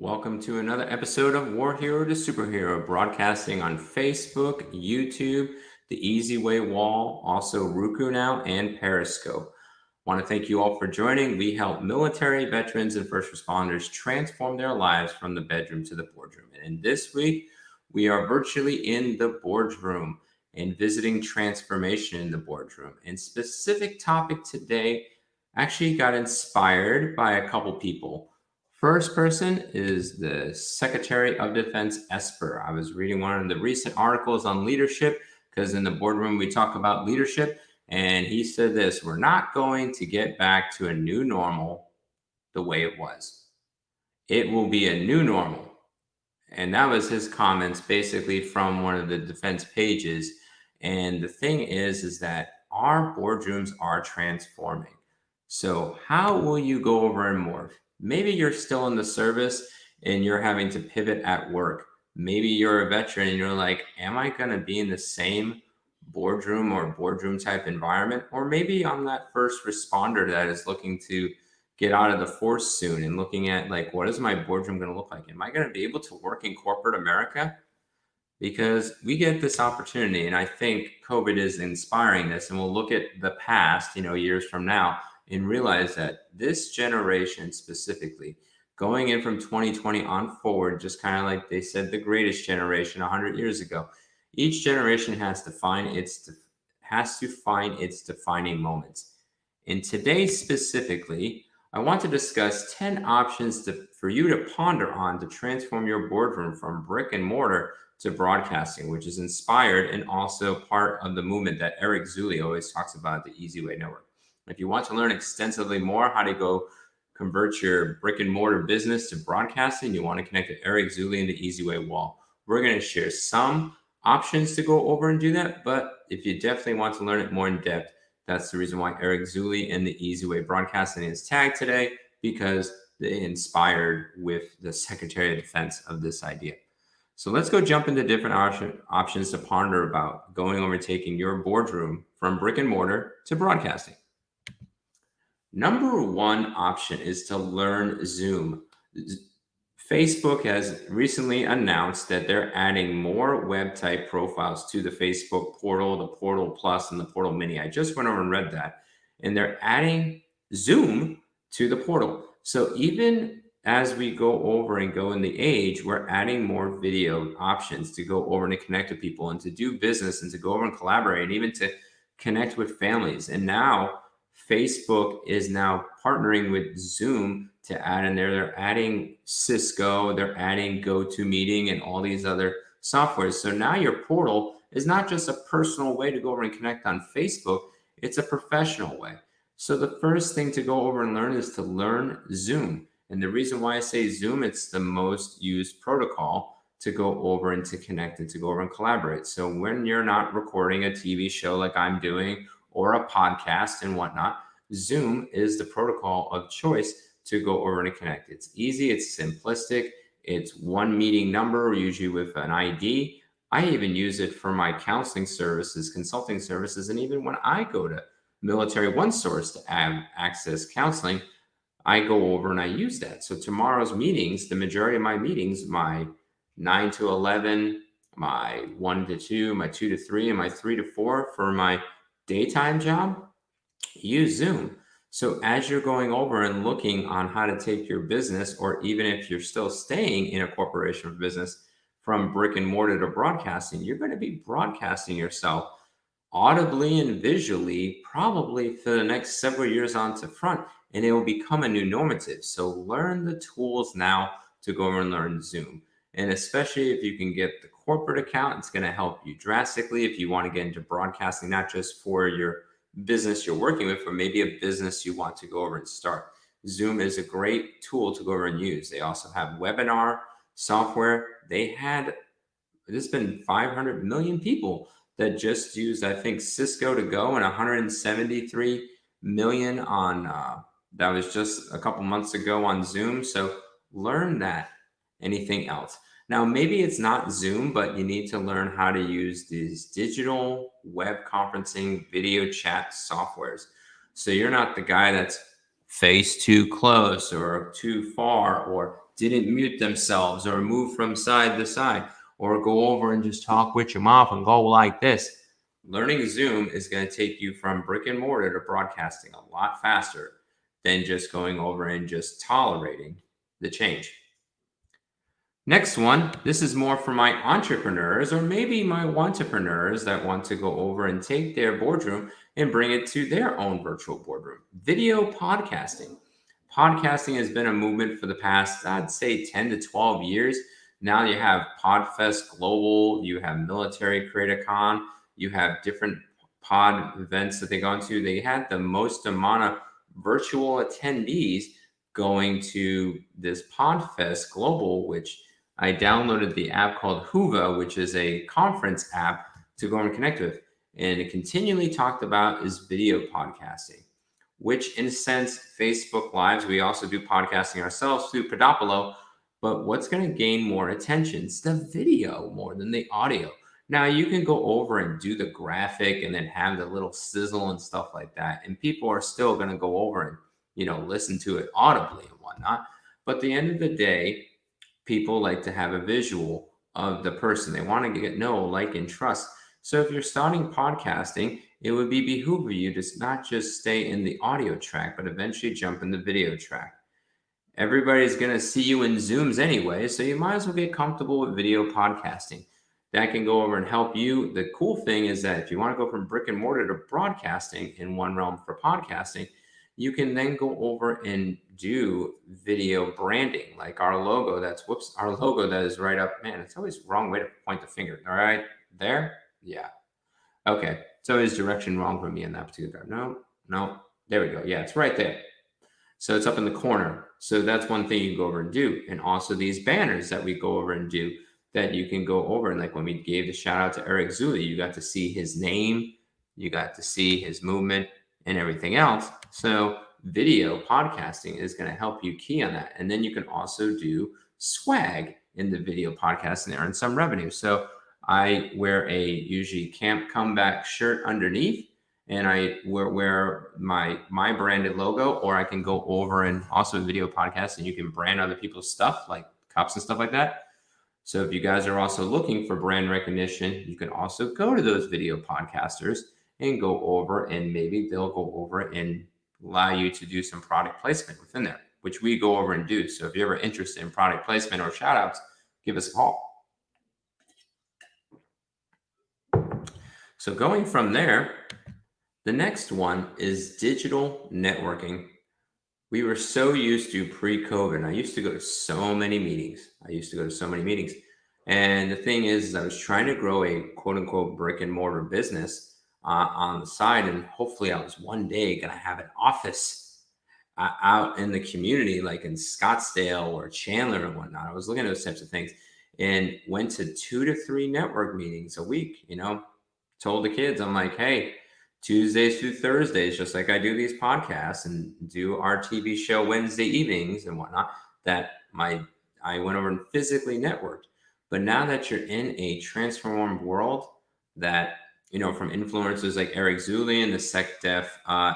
Welcome to another episode of War Hero to Superhero, broadcasting on Facebook, YouTube, the EZWay wall, also Roku now, and Periscope. Want to thank you all for joining. We help military, veterans, and first responders transform their lives from the bedroom to the boardroom. And this week, we are virtually in the boardroom and visiting transformation in the boardroom. And specific topic today actually got inspired by a couple people. First person is the Secretary of Defense Esper. I was reading one of the recent articles on leadership because in the boardroom we talk about leadership. And he said this: we're not going to get back to a new normal the way it was. It will be a new normal. And that was his comments basically from one of the defense pages. And the thing is that our boardrooms are transforming. So how will you go over and morph? Maybe you're still in the service and you're having to pivot at work. Maybe you're a veteran and you're like, am I going to be in the same boardroom or boardroom type environment? Or maybe I'm that first responder that is looking to get out of the force soon and looking at like, what is my boardroom going to look like? Am I going to be able to work in corporate America? Because we get this opportunity, and I think COVID is inspiring this, and we'll look at the past, years from now, and realize that this generation specifically, going in from 2020 on forward, just kind of like they said, the greatest generation 100 years ago, each generation has to find its defining moments. And today specifically, I want to discuss 10 options for you to ponder on to transform your boardroom from brick and mortar to broadcasting, which is inspired and also part of the movement that Eric Zuley always talks about at the EZWay network. If you want to learn extensively more how to go convert your brick and mortar business to broadcasting, you want to connect with Eric Zuley and the EZWay wall. We're going to share some options to go over and do that, but if you definitely want to learn it more in depth, that's the reason why Eric Zuley and the EZWay broadcasting is tagged today, because they inspired with the Secretary of Defense of this idea. So let's go jump into different options to ponder about going over taking your boardroom from brick and mortar to broadcasting. Number one option is to learn Zoom. Facebook has recently announced that they're adding more web type profiles to the Facebook portal, the Portal Plus, and the Portal Mini. I just went over and read that. And they're adding Zoom to the portal. So even as we go over and go in the age, we're adding more video options to go over and to connect with people and to do business and to go over and collaborate and even to connect with families. And now Facebook is now partnering with Zoom to add in there. They're adding Cisco, they're adding GoToMeeting and all these other softwares. So now your portal is not just a personal way to go over and connect on Facebook, it's a professional way. So the first thing to go over and learn is to learn Zoom. And the reason why I say Zoom, it's the most used protocol to go over and to connect and to go over and collaborate. So when you're not recording a TV show like I'm doing or a podcast and whatnot, Zoom is the protocol of choice to go over and connect. It's easy, it's simplistic, it's one meeting number, usually with an ID. I even use it for my counseling services, consulting services, and even when I go to Military One Source to access counseling, I go over and I use that. So tomorrow's meetings, the majority of my meetings, my 9 to 11, my 1 to 2, my 2 to 3, and my 3 to 4 for my daytime job, use Zoom. So as you're going over and looking on how to take your business, or even if you're still staying in a corporation or business, from brick and mortar to broadcasting, you're going to be broadcasting yourself audibly and visually probably for the next several years on to front, and it will become a new normative. So learn the tools now to go over and learn Zoom. And especially if you can get the corporate account, it's going to help you drastically if you want to get into broadcasting, not just for your business you're working with, or maybe a business you want to go over and start. Zoom is a great tool to go over and use. They also have webinar software. There's been 500 million people that just used, I think, Cisco to go, and 173 million on, that was just a couple months ago on Zoom. So learn that. Anything else? Now, maybe it's not Zoom, but you need to learn how to use these digital web conferencing video chat softwares. So you're not the guy that's face too close or too far, or didn't mute themselves, or move from side to side, or go over and just talk with your mouth and go like this. Learning Zoom is going to take you from brick and mortar to broadcasting a lot faster than just going over and just tolerating the change. Next one, this is more for my entrepreneurs or maybe my entrepreneurs that want to go over and take their boardroom and bring it to their own virtual boardroom. Video podcasting. Podcasting has been a movement for the past, I'd say, 10 to 12 years. Now you have Podfest Global, you have Military CreatorCon, you have different pod events that they go into. They had the most amount of virtual attendees going to this Podfest Global, which I downloaded the app called Huva, which is a conference app to go and connect with. And it continually talked about is video podcasting, which in a sense, Facebook Lives, we also do podcasting ourselves through Podopolo, but what's going to gain more attention? It's the video more than the audio. Now you can go over and do the graphic and then have the little sizzle and stuff like that. And people are still going to go over and, listen to it audibly and whatnot. But at the end of the day, people like to have a visual of the person. They want to know, like, and trust. So if you're starting podcasting, it would behoove you to not just stay in the audio track, but eventually jump in the video track. Everybody's going to see you in Zooms anyway, so you might as well get comfortable with video podcasting. That can go over and help you. The cool thing is that if you want to go from brick and mortar to broadcasting in one realm for podcasting, you can then go over and do video branding, like our logo. Our logo that is right up. Man, it's always the wrong way to point the finger. All right, there. Yeah. Okay. It's always direction wrong for me in that particular. No. There we go. Yeah, it's right there. So it's up in the corner. So that's one thing you go over and do. And also these banners that we go over and do that you can go over. And like when we gave the shout out to Eric Zuley, you got to see his name, you got to see his movement and everything else. So video podcasting is going to help you key on that. And then you can also do swag in the video podcast and earn some revenue. So I wear a usually Camp Comeback shirt underneath, and I wear my branded logo, or I can go over and also video podcast and you can brand other people's stuff like cups and stuff like that. So if you guys are also looking for brand recognition, you can also go to those video podcasters and go over, and maybe they'll go over and allow you to do some product placement within there, which we go over and do. So if you're ever interested in product placement or shout outs, give us a call. So going from there, the next one is digital networking. We were so used to pre-COVID. I used to go to so many meetings. And the thing is I was trying to grow a quote unquote brick and mortar business on the side. And hopefully I was one day going to have an office out in the community, like in Scottsdale or Chandler and whatnot. I was looking at those types of things and went to 2 to 3 network meetings a week, told the kids, I'm like, hey, Tuesdays through Thursdays, just like I do these podcasts and do our TV show Wednesday evenings and whatnot, that I went over and physically networked. But now that you're in a transformed world that, from influencers like Eric Zuley and the SefDef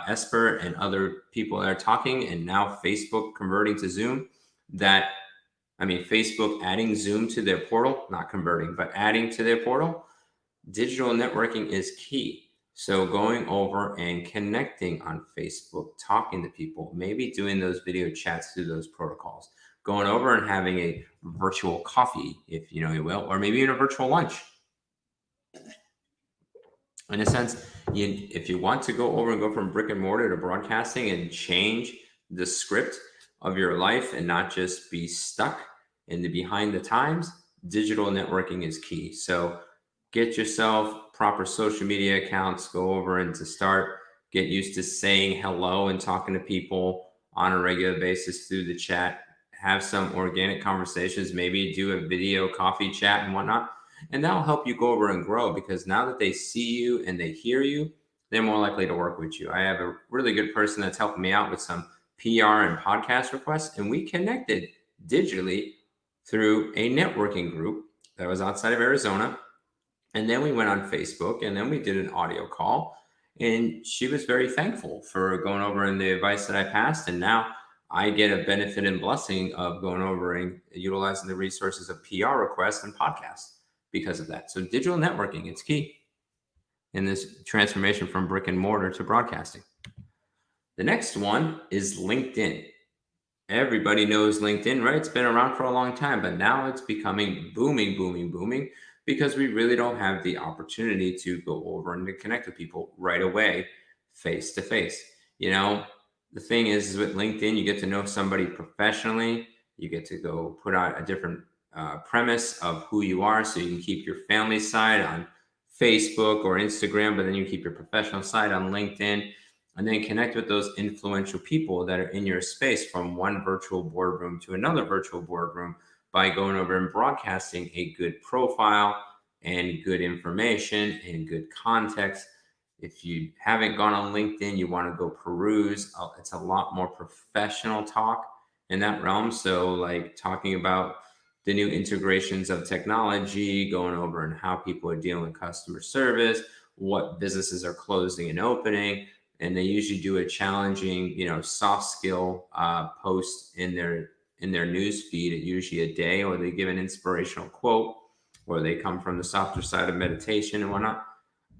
Esper and other people that are talking, and now Facebook converting to Zoom, Facebook adding Zoom to their portal, not converting, but adding to their portal, digital networking is key. So going over and connecting on Facebook, talking to people, maybe doing those video chats through those protocols, going over and having a virtual coffee, if you will, or maybe even a virtual lunch. In a sense, if you want to go over and go from brick and mortar to broadcasting and change the script of your life and not just be stuck in the behind the times, digital networking is key. So get yourself proper social media accounts, go over and to start, get used to saying hello and talking to people on a regular basis through the chat, have some organic conversations, maybe do a video coffee chat and whatnot. And that'll help you go over and grow, because now that they see you and they hear you, they're more likely to work with you. I have a really good person that's helping me out with some PR and podcast requests, and we connected digitally through a networking group that was outside of Arizona. And then we went on Facebook, and then we did an audio call, And she was very thankful for going over and the advice that I passed. And now I get a benefit and blessing of going over and utilizing the resources of PR requests and podcasts because of that. So digital networking, it's key in this transformation from brick and mortar to broadcasting. The next one is LinkedIn. Everybody knows LinkedIn, right? It's been around for a long time, but now it's becoming booming, booming, booming because we really don't have the opportunity to go over and to connect with people right away, face to face. You know, the thing is with LinkedIn, you get to know somebody professionally. You get to go put out a different premise of who you are, so you can keep your family side on Facebook or Instagram, but then you keep your professional side on LinkedIn, and then connect with those influential people that are in your space from one virtual boardroom to another virtual boardroom by going over and broadcasting a good profile and good information and good context. If you haven't gone on LinkedIn, you want to go peruse. It's a lot more professional talk in that realm. So, like talking about the new integrations of technology, going over and how people are dealing with customer service, what businesses are closing and opening, and they usually do a challenging, soft skill post in their news feed, usually a day, or they give an inspirational quote, or they come from the softer side of meditation and whatnot.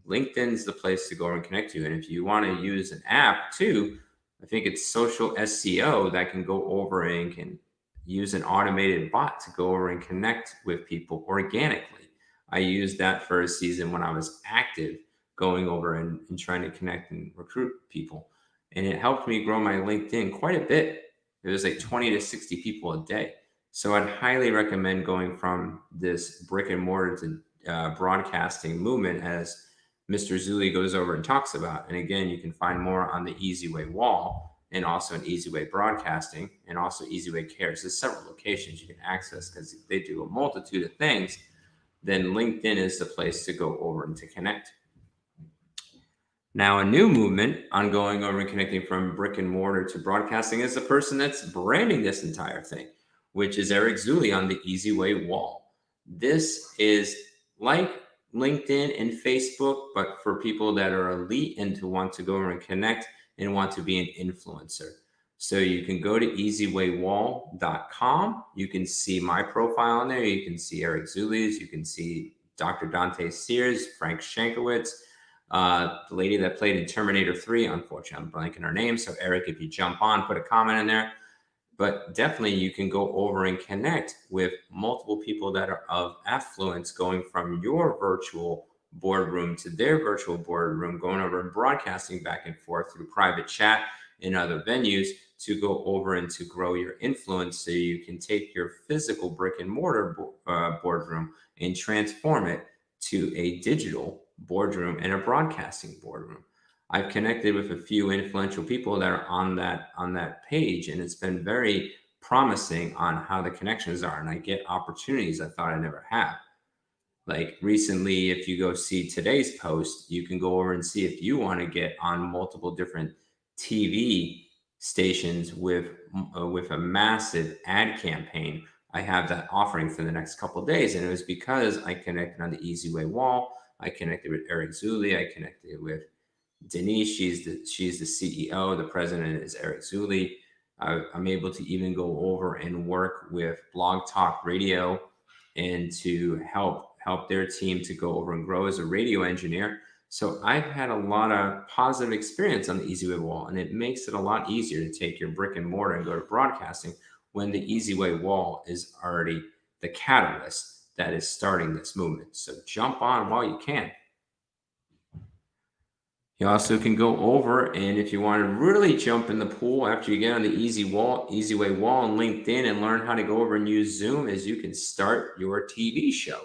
LinkedIn's the place to go and connect to. And if you want to use an app too, I think it's social SEO that can go over and can use an automated bot to go over and connect with people organically. I used that for a season when I was active, going over and trying to connect and recruit people. And it helped me grow my LinkedIn quite a bit. It was like 20 to 60 people a day. So I'd highly recommend going from this brick and mortar to broadcasting movement, as Mr. Zuley goes over and talks about. And again, you can find more on the EZWay wall and also in EZWay Broadcasting and also EZWay Cares. There's several locations you can access because they do a multitude of things. Then LinkedIn is the place to go over and to connect. Now, a new movement on going over and connecting from brick and mortar to broadcasting is the person that's branding this entire thing, which is Eric Zuley on the EZWay wall. This is like LinkedIn and Facebook, but for people that are elite and to want to go over and connect and want to be an influencer. So you can go to EZWayWall.com. You can see my profile on there. You can see Eric Zuley's. You can see Dr. Dante Sears, Frank Shankowitz, the lady that played in Terminator 3. Unfortunately, I'm blanking her name. So Eric, if you jump on, put a comment in there. But definitely you can go over and connect with multiple people that are of affluence, going from your virtual boardroom to their virtual boardroom, going over and broadcasting back and forth through private chat and other venues to go over and to grow your influence, so you can take your physical brick and mortar boardroom and transform it to a digital boardroom and a broadcasting boardroom. I've connected with a few influential people that are on that page, and it's been very promising on how the connections are, and I get opportunities I thought I never had. Like recently, if you go see today's post, you can go over and see if you want to get on multiple different TV stations with a massive ad campaign. I have that offering for the next couple of days, and it was because I connected on the EZWay wall. I connected with Eric Zuley. I connected with Denise. She's the CEO. The president is Eric Zuley. I'm able to even go over and work with Blog Talk Radio and to help their team to go over and grow as a radio engineer. So I've had a lot of positive experience on the EZWay wall, and it makes it a lot easier to take your brick and mortar and go to broadcasting when the EZWay wall is already the catalyst that is starting this movement. So jump on while you can. You also can go over, and if you want to really jump in the pool after you get on the EZWay wall and LinkedIn and learn how to go over and use Zoom, is you can start your TV show.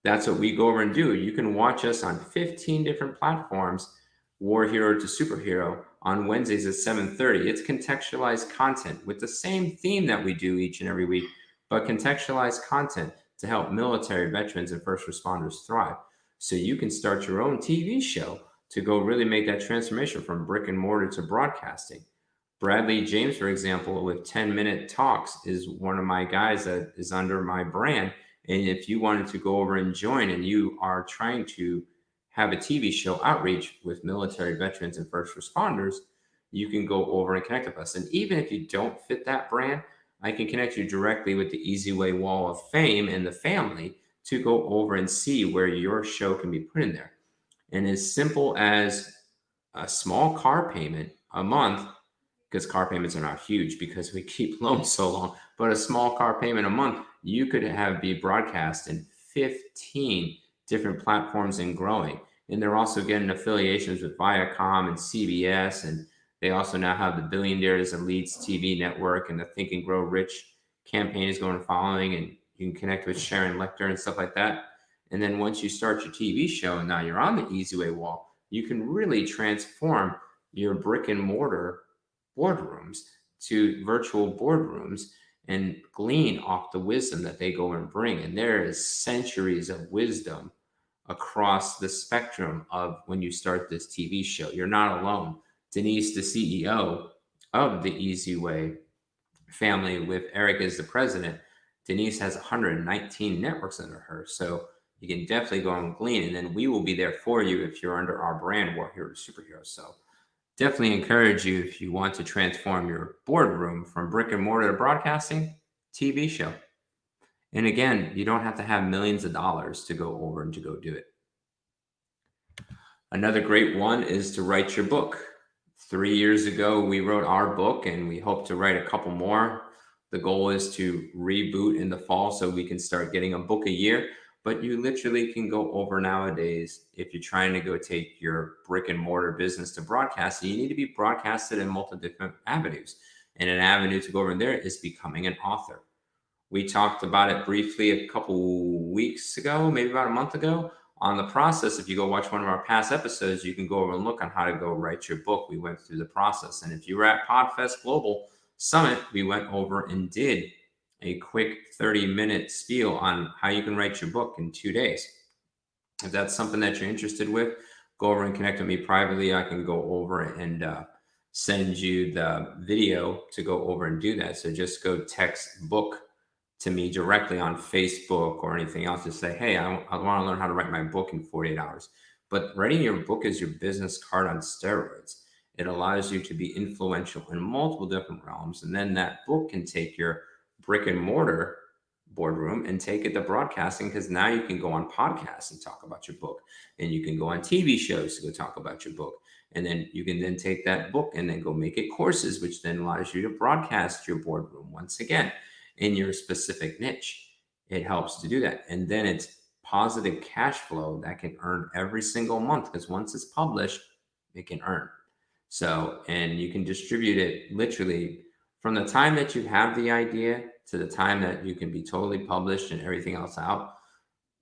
That's what we go over and do. You can watch us on 15 different platforms, War Hero to Superhero, on Wednesdays at 7:30. It's contextualized content with the same theme that we do each and every week, but contextualized content to help military veterans and first responders thrive. So you can start your own TV show to go really make that transformation from brick and mortar to broadcasting. Bradley James, for example, with 10-minute talks, is one of my guys that is under my brand. And if you wanted to go over and join and you are trying to have a TV show outreach with military veterans and first responders, you can go over and connect with us. And even if you don't fit that brand, I can connect you directly with the EZWay Wall of Fame and the family to go over and see where your show can be put in there. And as simple as a small car payment a month, because car payments are not huge because we keep loans so long, but a small car payment a month, you could have be broadcast in 15 different platforms and growing. And they're also getting affiliations with Viacom and CBS, and they also now have the Billionaires Elites TV network, and the Think and Grow Rich campaign is going following, and you can connect with Sharon Lecter and stuff like that. And then once you start your TV show and now you're on the EZWay wall, you can really transform your brick and mortar boardrooms to virtual boardrooms and glean off the wisdom that they go and bring. And there is centuries of wisdom across the spectrum of when you start this TV show. You're not alone. Denise, the CEO of the EZWay family, with Eric as the president, Denise has 119 networks under her. So you can definitely go and glean. And then we will be there for you if you're under our brand, War Hero Superhero. So definitely encourage you, if you want to transform your boardroom from brick and mortar to broadcasting, TV show. And again, you don't have to have millions of dollars to go over and to go do it. Another great one is to write your book. 3 years ago, we wrote our book, and we hope to write a couple more. The goal is to reboot in the fall so we can start getting a book a year. But you literally can go over nowadays, if you're trying to go take your brick and mortar business to broadcasting, you need to be broadcasted in multiple different avenues. And an avenue to go over there is becoming an author. We talked about it briefly a couple weeks ago, maybe about a month ago, on the process. If you go watch one of our past episodes, you can go over and look on how to go write your book. We went through the process. And if you were at PodFest Global Summit, we went over and did a quick 30-minute spiel on how you can write your book in 2 days. If that's something that you're interested with, go over and connect with me privately. I can go over and send you the video to go over and do that. So just go text book to me directly on Facebook or anything else to say, hey, I want to learn how to write my book in 48 hours. But writing your book is your business card on steroids. It allows you to be influential in multiple different realms. And then that book can take your brick and mortar boardroom and take it to broadcasting, because now you can go on podcasts and talk about your book, and you can go on TV shows to go talk about your book. And then you can then take that book and then go make it courses, which then allows you to broadcast your boardroom once again in your specific niche. It helps to do that. And then it's positive cash flow that can earn every single month, because once it's published, it can earn. So, and you can distribute it literally from the time that you have the idea to the time that you can be totally published and everything else out.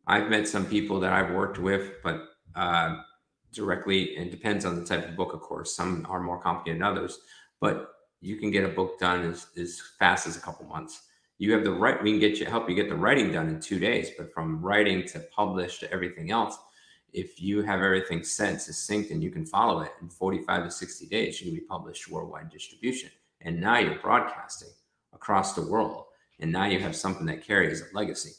I've met some people that I've worked with, but directly, and depends on the type of book, of course. Some are more complicated than others, but you can get a book done as fast as a couple months. You have the right, we can get you, help you get the writing done in 2 days, but from writing to publish to everything else, if you have everything set, succinct, and you can follow it, in 45 to 60 days, you can be published worldwide distribution. And now you're broadcasting across the world. And now you have something that carries a legacy.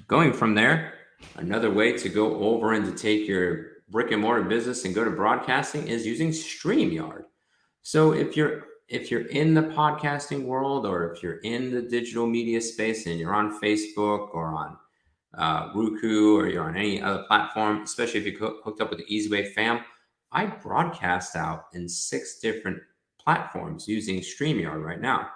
Going from there, another way to go over and to take your brick and mortar business and go to broadcasting is using StreamYard. So if you're in the podcasting world, or if you're in the digital media space and you're on Facebook or on Roku, or you're on any other platform, especially if you're hooked up with the EZWay fam, I broadcast out in 6 different platforms using StreamYard right now.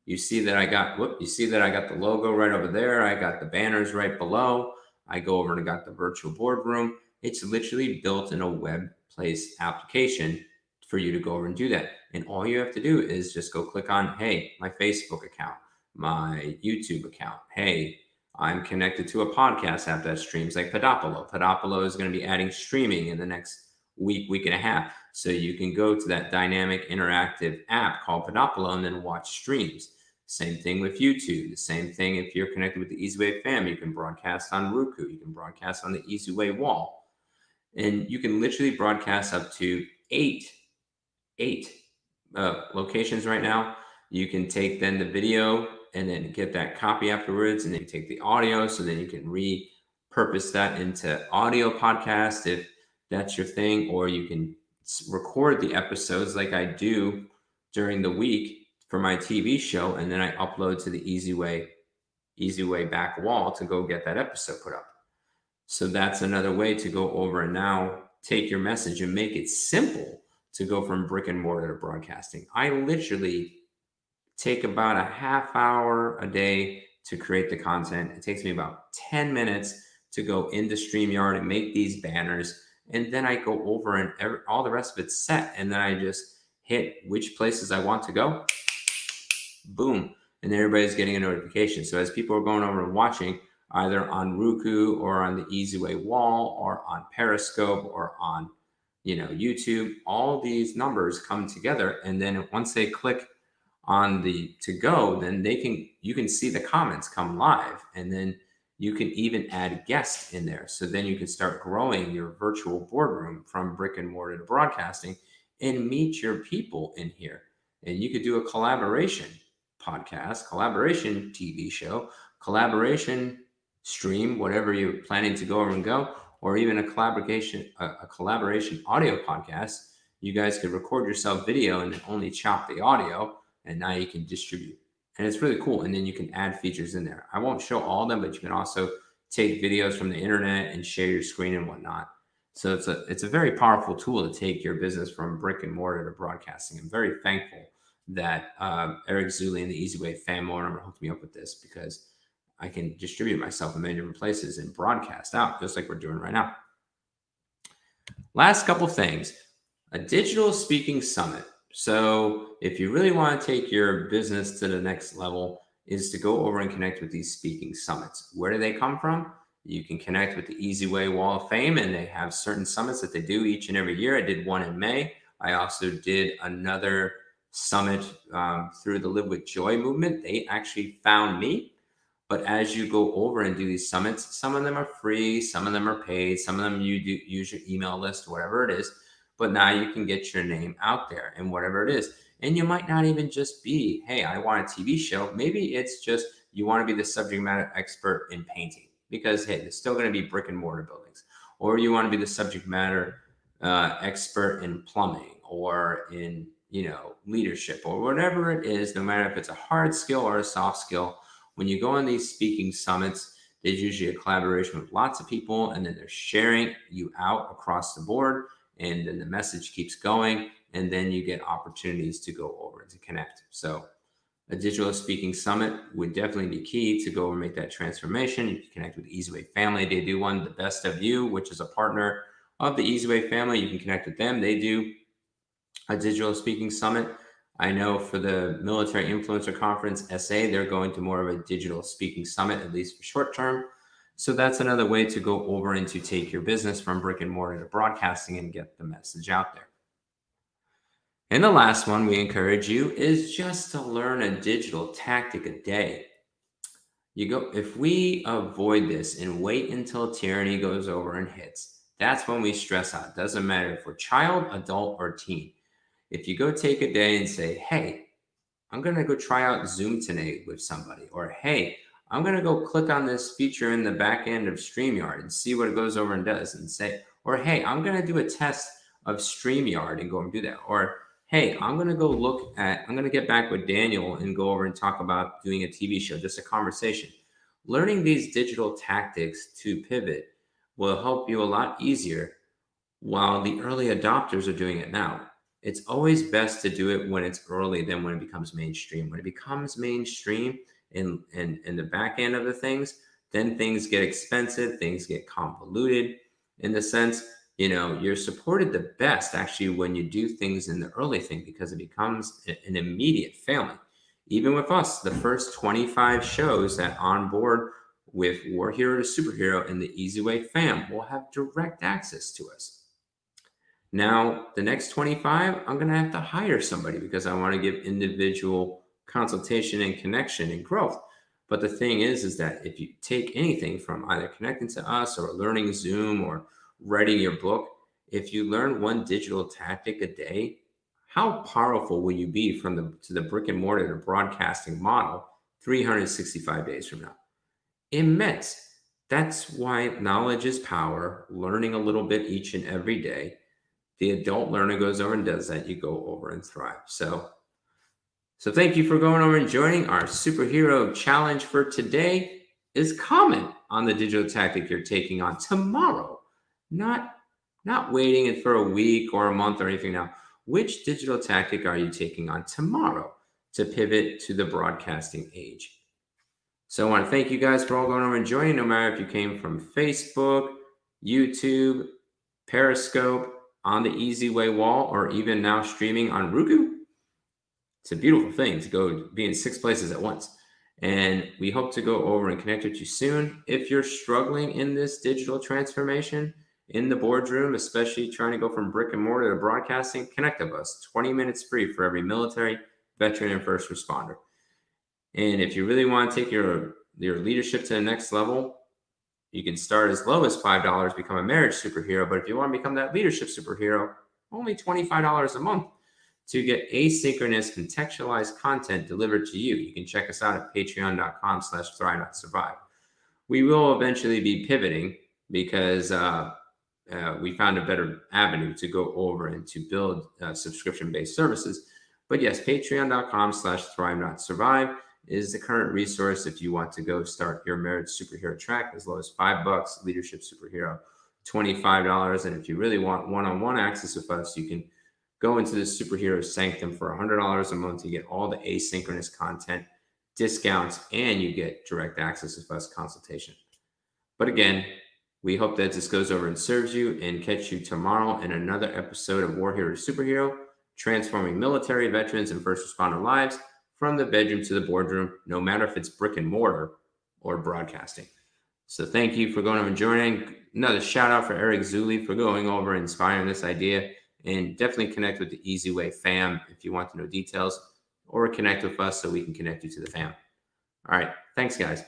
You see that I got the logo right over there. I got the banners right below. I go over and I got the virtual boardroom. It's literally built in a web place application for you to go over and do that. And all you have to do is just go click on, hey, my Facebook account, my YouTube account. Hey, I'm connected to a podcast app that streams, like Podopolo. Podopolo is going to be adding streaming in the next week and a half. So you can go to that dynamic interactive app called Podopolo and then watch streams. Same thing with YouTube. The same thing if you're connected with the EZWay fam. You can broadcast on Roku. You can broadcast on the EZWay wall. And you can literally broadcast up to eight locations right now. You can take then the video and then get that copy afterwards, and then you take the audio, so then you can purpose that into audio podcast if that's your thing, or you can record the episodes like I do during the week for my TV show, and then I upload to the EZWay back wall to go get that episode put up. So that's another way to go over and now take your message and make it simple to go from brick and mortar to broadcasting. I literally take about a half hour a day to create the content. It takes me about 10 minutes to go into StreamYard and make these banners. And then I go over and all the rest of it's set. And then I just hit which places I want to go. Boom. And then everybody's getting a notification. So as people are going over and watching, either on Roku or on the EZWay wall or on Periscope or on, YouTube, all these numbers come together. And then once they click on the to go, then you can see the comments come live, and then you can even add guests in there. So then you can start growing your virtual boardroom from brick and mortar to broadcasting and meet your people in here. And you could do a collaboration podcast, collaboration TV show, collaboration stream, whatever you're planning to go over and go, or even a collaboration audio podcast. You guys could record yourself video and then only chop the audio, and now you can distribute. And it's really cool. And then you can add features in there. I won't show all of them, but you can also take videos from the internet and share your screen and whatnot. So it's a very powerful tool to take your business from brick and mortar to broadcasting. I'm very thankful that Eric Zuley and the EZWay fan member hooked me up with this, because I can distribute myself in many different places and broadcast out just like we're doing right now. Last couple things. A digital speaking summit. So if you really want to take your business to the next level, is to go over and connect with these speaking summits. Where do they come from? You can connect with the EZWay Wall of Fame, and they have certain summits that they do each and every year. I did one in May. I also did another summit through the Live with Joy movement. They actually found me. But as you go over and do these summits, some of them are free, some of them are paid, some of them you do use your email list, whatever it is. But now you can get your name out there and whatever it is. And you might not even just be, hey, I want a TV show. Maybe it's just you want to be the subject matter expert in painting, because, hey, there's still going to be brick and mortar buildings. Or you want to be the subject matter expert in plumbing or in, leadership or whatever it is, no matter if it's a hard skill or a soft skill. When you go on these speaking summits, there's usually a collaboration with lots of people, and then they're sharing you out across the board, and then the message keeps going, and then you get opportunities to go over and to connect. So a digital speaking summit would definitely be key to go and make that transformation. You can connect with the EZWay family. They do one, The Best of You, which is a partner of the EZWay family. You can connect with them. They do a digital speaking summit. I know for the Military Influencer Conference, SA, they're going to more of a digital speaking summit, at least for short term. So that's another way to go over and to take your business from brick and mortar to broadcasting and get the message out there. And the last one we encourage you is just to learn a digital tactic a day. If we avoid this and wait until tyranny goes over and hits, that's when we stress out. It doesn't matter if we're child, adult, or teen. If you go take a day and say, hey, I'm going to go try out Zoom today with somebody, or hey, I'm going to go click on this feature in the back end of StreamYard and see what it goes over and does, and say, or hey, I'm going to do a test of StreamYard and go and do that. Or hey, I'm going to get back with Daniel and go over and talk about doing a TV show, just a conversation. Learning these digital tactics to pivot will help you a lot easier while the early adopters are doing it now. It's always best to do it when it's early than when it becomes mainstream. When it becomes mainstream in the back end of the things, then things get expensive, things get convoluted in the sense, you're supported the best actually when you do things in the early thing, because it becomes an immediate family. Even with us, the first 25 shows that on board with War Hero to Superhero and the EZWay fam will have direct access to us. Now, the next 25, I'm going to have to hire somebody because I want to give individual consultation and connection and growth. But the thing is that if you take anything from either connecting to us or learning Zoom or writing your book, if you learn one digital tactic a day, how powerful will you be to the brick and mortar to broadcasting model 365 days from now? Immense. That's why knowledge is power, learning a little bit each and every day. The adult learner goes over and does that. You go over and thrive. So thank you for going over and joining. Our superhero challenge for today is comment on the digital tactic you're taking on tomorrow. Not not waiting for a week or a month or anything now. Which digital tactic are you taking on tomorrow to pivot to the broadcasting age? So I want to thank you guys for all going over and joining, no matter if you came from Facebook, YouTube, Periscope, on the EZWay wall, or even now streaming on Roku. It's a beautiful thing to go be in 6 places at once. And we hope to go over and connect with you soon. If you're struggling in this digital transformation in the boardroom, especially trying to go from brick and mortar to broadcasting, connect with us. 20 minutes free for every military, veteran, and first responder. And if you really want to take your leadership to the next level, you can start as low as $5, become a marriage superhero. But if you want to become that leadership superhero, only $25 a month to get asynchronous contextualized content delivered to you. You can check us out at patreon.com/thrive.survive. We will eventually be pivoting because we found a better avenue to go over and to build subscription-based services. But yes, patreon.com/thrive.survive is the current resource if you want to go start your marriage superhero track, as low as $5, leadership superhero, $25. And if you really want one-on-one access with us, you can go into the superhero sanctum for $100 a month to get all the asynchronous content, discounts, and you get direct access with us consultation. But again, we hope that this goes over and serves you, and catch you tomorrow in another episode of War Hero Superhero, transforming military, veterans, and first responder lives from the bedroom to the boardroom, no matter if it's brick and mortar or broadcasting. So thank you for going over and joining. Another shout out for Eric Zuley for going over and inspiring this idea. And definitely connect with the EZWay fam if you want to know details, or connect with us so we can connect you to the fam. All right. Thanks, guys.